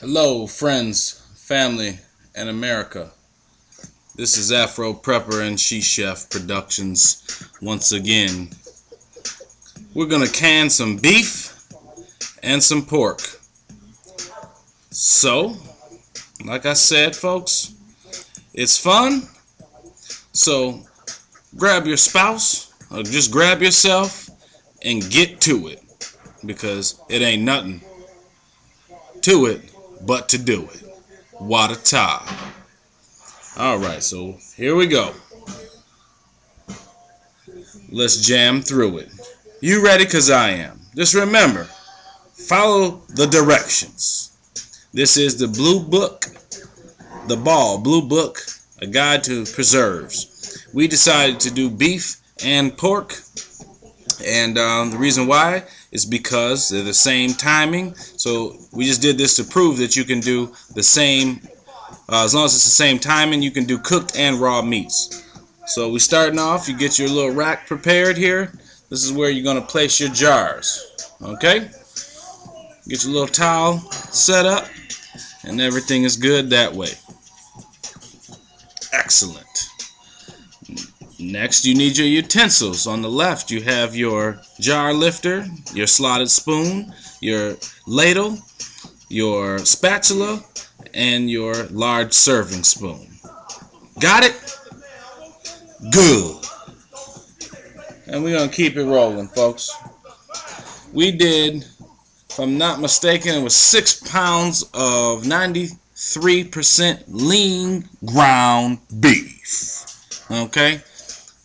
Hello, friends, family, and America. This is Afro Prepper and She Chef Productions once again. We're going to can some beef and some pork. So, like I said, folks, it's fun. So, grab your spouse or just grab yourself and get to it, because it ain't nothing to it but to do it. What a tie. Alright, so here we go. Let's jam through it. You ready? Because I am. Just remember, follow the directions. This is the Blue Book, Blue Book, a guide to preserves. We decided to do beef and pork, and the reason why is because they're the same timing. So we just did this to prove that you can do the same, as long as it's the same timing, you can do cooked and raw meats. So we starting off, you get your little rack prepared here. This is where you're going to place your jars. Okay? Get your little towel set up, and everything is good that way. Excellent. Next, you need your utensils. On the left, you have your jar lifter, your slotted spoon, your ladle, your spatula, and your large serving spoon. Got it? Good. And we're going to keep it rolling, folks. We did, if I'm not mistaken, it was 6 pounds of 93% lean ground beef. Okay?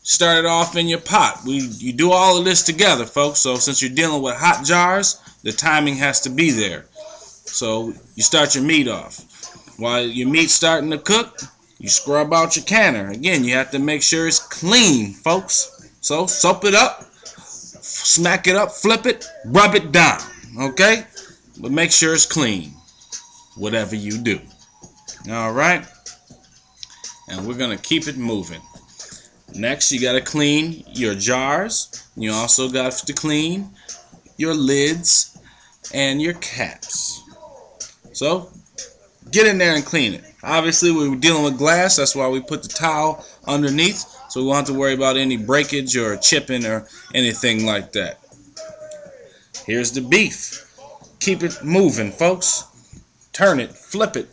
Start it off in your pot. You do all of this together, folks. So since you're dealing with hot jars, the timing has to be there. So you start your meat off. While your meat's starting to cook, you scrub out your canner. Again, you have to make sure it's clean, folks. So soap it up, smack it up, flip it, rub it down. Okay? But make sure it's clean, whatever you do. All right? And we're going to keep it moving. Next, you got to clean your jars. You also got to clean your lids and your caps. So, get in there and clean it. Obviously, we were dealing with glass. That's why we put the towel underneath, so we won't have to worry about any breakage or chipping or anything like that. Here's the beef. Keep it moving, folks. Turn it, flip it,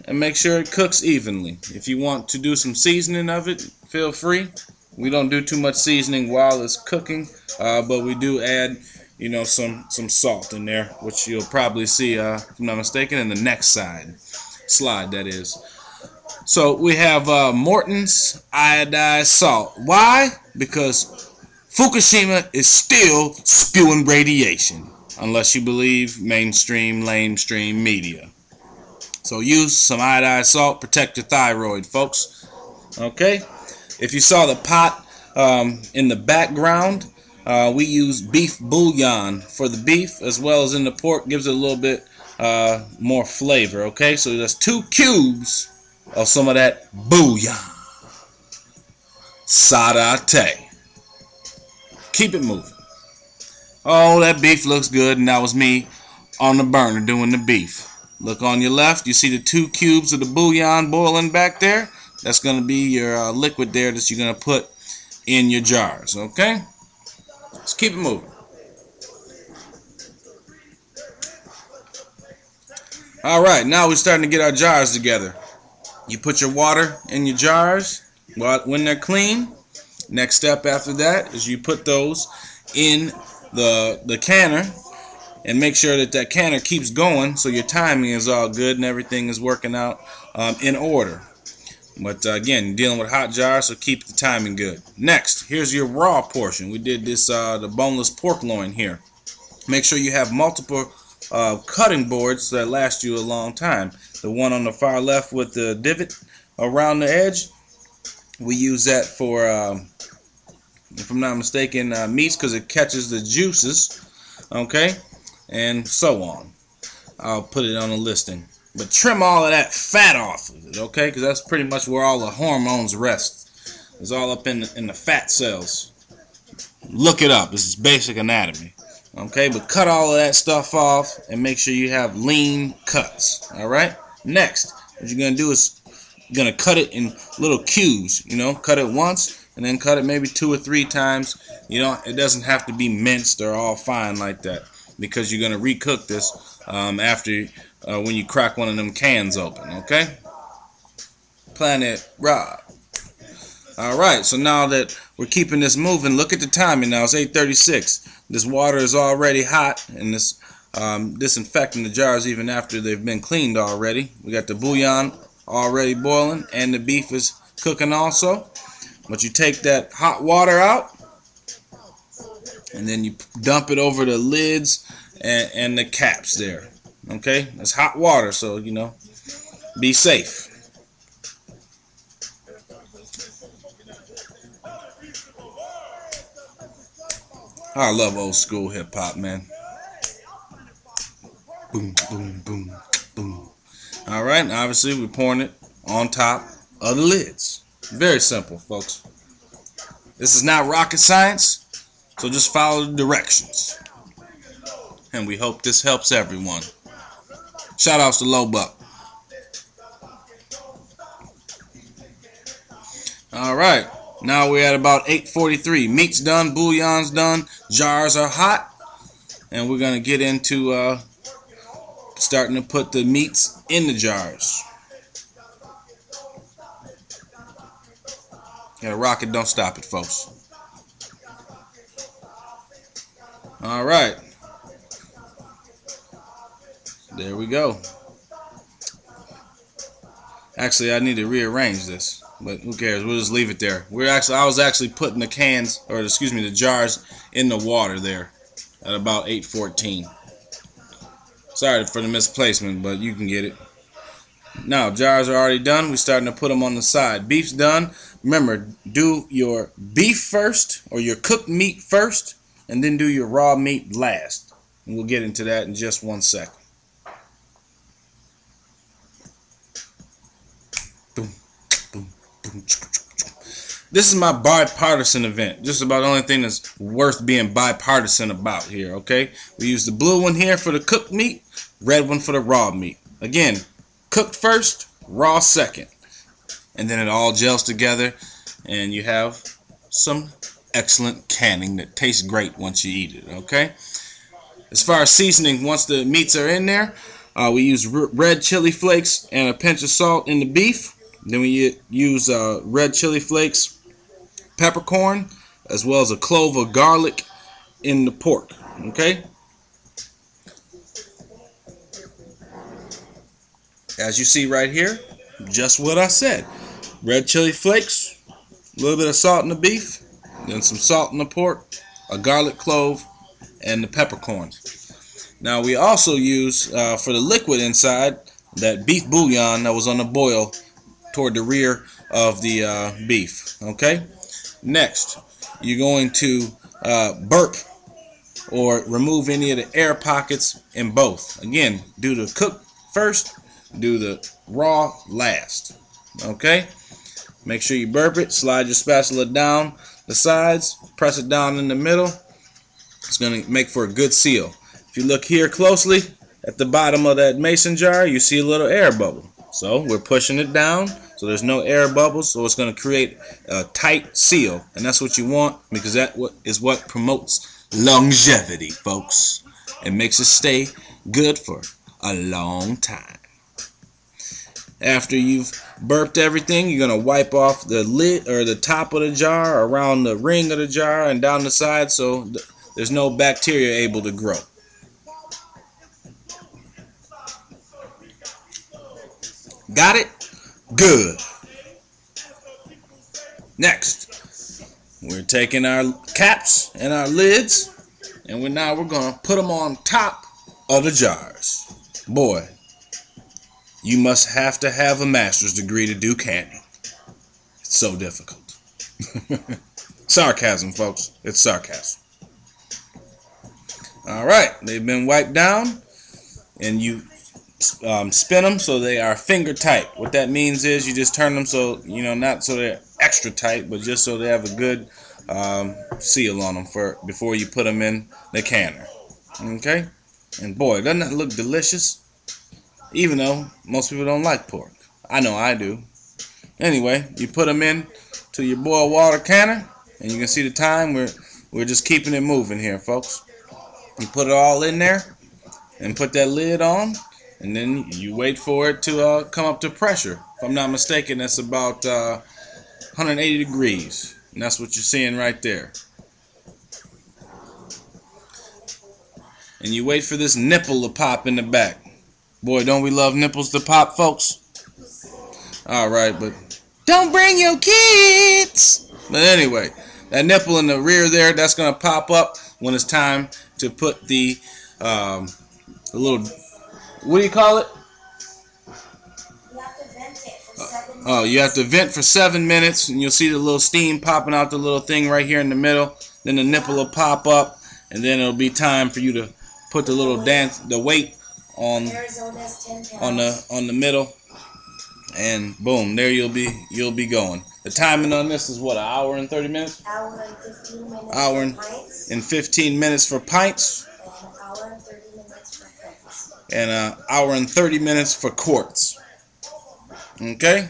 and make sure it cooks evenly. If you want to do some seasoning of it, feel free. We don't do too much seasoning while it's cooking, but we do add, some salt in there, which you'll probably see, if I'm not mistaken, in the next slide, that is. So we have Morton's iodized salt. Why? Because Fukushima is still spewing radiation, unless you believe mainstream, lamestream media. So use some iodized salt, protect your thyroid, folks. Okay? If you saw the pot in the background, we use beef bouillon for the beef as well as in the pork. Gives it a little bit more flavor, okay? So that's 2 cubes of some of that bouillon. Sarate. Keep it moving. Oh, that beef looks good, and that was me on the burner doing the beef. Look on your left, you see the 2 cubes of the bouillon boiling back there? That's going to be your liquid there that you're going to put in your jars, okay? Let's keep it moving. Alright, now we're starting to get our jars together. You put your water in your jars when they're clean. Next step after that is you put those in the canner. And make sure that canner keeps going so your timing is all good and everything is working out in order. But again, dealing with hot jars, so keep the timing good. Next, here's your raw portion. We did this, the boneless pork loin here. Make sure you have multiple cutting boards that last you a long time. The one on the far left with the divot around the edge, we use that for, if I'm not mistaken, meats, because it catches the juices. Okay? And so on. I'll put it on a listing. But trim all of that fat off of it, okay? Because that's pretty much where all the hormones rest. It's all up in the fat cells. Look it up. This is basic anatomy. Okay, but cut all of that stuff off and make sure you have lean cuts. All right. Next, what you're gonna do is you're gonna cut it in little cubes. You know, cut it once and then cut it maybe 2 or 3 times. You know, it doesn't have to be minced or all fine like that, because you're gonna recook this after when you crack one of them cans open. Okay. Planet Rob. All right. So now that we're keeping this moving, look at the timing now. It's 8:36. This water is already hot, and this disinfecting the jars even after they've been cleaned already. We got the bouillon already boiling, and the beef is cooking also. But you take that hot water out, and then you dump it over the lids and the caps there. Okay, it's hot water, so you know, be safe. I love old school hip hop, man. Boom, boom, boom, boom. All right, and obviously we're pouring it on top of the lids. Very simple, folks. This is not rocket science, so just follow the directions. And we hope this helps everyone. Shout outs to Low Buck. All right. Now we're at about 8:43. Meat's done, bouillon's done, jars are hot, and we're gonna get into starting to put the meats in the jars. Gotta rock it, don't stop it, folks. All right, there we go. Actually, I need to rearrange this. But who cares? We'll just leave it there. I was actually putting the cans, or excuse me, the jars in the water there at about 8:14. Sorry for the misplacement, but you can get it. Now, jars are already done. We're starting to put them on the side. Beef's done. Remember, do your beef first, or your cooked meat first, and then do your raw meat last. And we'll get into that in just 1 second. This is my bipartisan event. Just about the only thing that's worth being bipartisan about here, okay? We use the blue one here for the cooked meat, red one for the raw meat. Again, cooked first, raw second. And then it all gels together, and you have some excellent canning that tastes great once you eat it, okay? As far as seasoning, once the meats are in there, we use red chili flakes and a pinch of salt in the beef. Then we use red chili flakes, peppercorn, as well as a clove of garlic in the pork. Okay? As you see right here, just what I said. Red chili flakes, a little bit of salt in the beef, then some salt in the pork, a garlic clove, and the peppercorn. Now we also use, for the liquid inside, that beef bouillon that was on the boil toward the rear of the beef. Okay. Next, you're going to burp or remove any of the air pockets in both. Again, do the cook first, do the raw last. Okay. Make sure you burp it. Slide your spatula down the sides. Press it down in the middle. It's going to make for a good seal. If you look here closely at the bottom of that mason jar, you see a little air bubble. So we're pushing it down so there's no air bubbles, so it's going to create a tight seal, and that's what you want, because that is what promotes longevity, folks. It makes it stay good for a long time. After you've burped everything, you're going to wipe off the lid or the top of the jar, around the ring of the jar and down the side, so there's no bacteria able to grow. Got it? Good. Next, we're taking our caps and our lids, and we're going to put them on top of the jars. Boy, you must have to have a master's degree to do canning. It's so difficult. Sarcasm, folks. It's sarcasm. All right, they've been wiped down, and you spin them so they are finger tight. What that means is you just turn them so, not so they're extra tight, but just so they have a good seal on them before you put them in the canner. Okay? And boy, doesn't that look delicious? Even though most people don't like pork. I know I do. Anyway, you put them in to your boiled water canner, and you can see the time. We're just keeping it moving here, folks. You put it all in there and put that lid on, and then you wait for it to come up to pressure. If I'm not mistaken, that's about 180 degrees, and that's what you're seeing right there. And you wait for this nipple to pop in the back. Boy, don't we love nipples to pop, folks? Alright, but don't bring your kids. But anyway, that nipple in the rear there, that's going to pop up when it's time to put the little, what do you call it? You have to vent it for 7 minutes. Oh, you have to vent for 7 minutes, and you'll see the little steam popping out the little thing right here in the middle. Then the nipple will pop up, and then it'll be time for you to put the little the weight on the middle, and boom, there you'll be going. The timing on this is what, an hour and 30 minutes? Hour and 15 minutes Hour for pints. and 15 minutes for pints. And an hour and 30 minutes for quarts. And an hour and 30 minutes for quarts. Okay?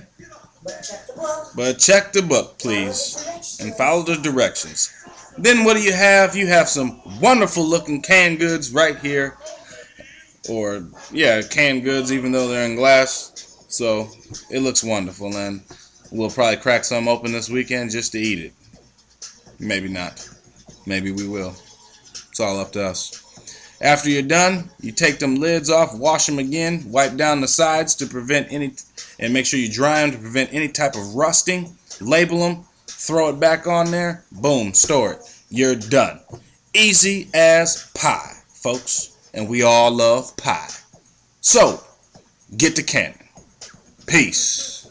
But check the book. But check the book, please. And follow the directions. Then what do you have? You have some wonderful looking canned goods right here. Or, yeah, canned goods, even though they're in glass. So, it looks wonderful, and we'll probably crack some open this weekend just to eat it. Maybe not. Maybe we will. It's all up to us. After you're done, you take them lids off, wash them again, wipe down the sides to prevent any, and make sure you dry them to prevent any type of rusting. Label them, throw it back on there, boom, store it. You're done. Easy as pie, folks. And we all love pie. So, get to canning. Peace.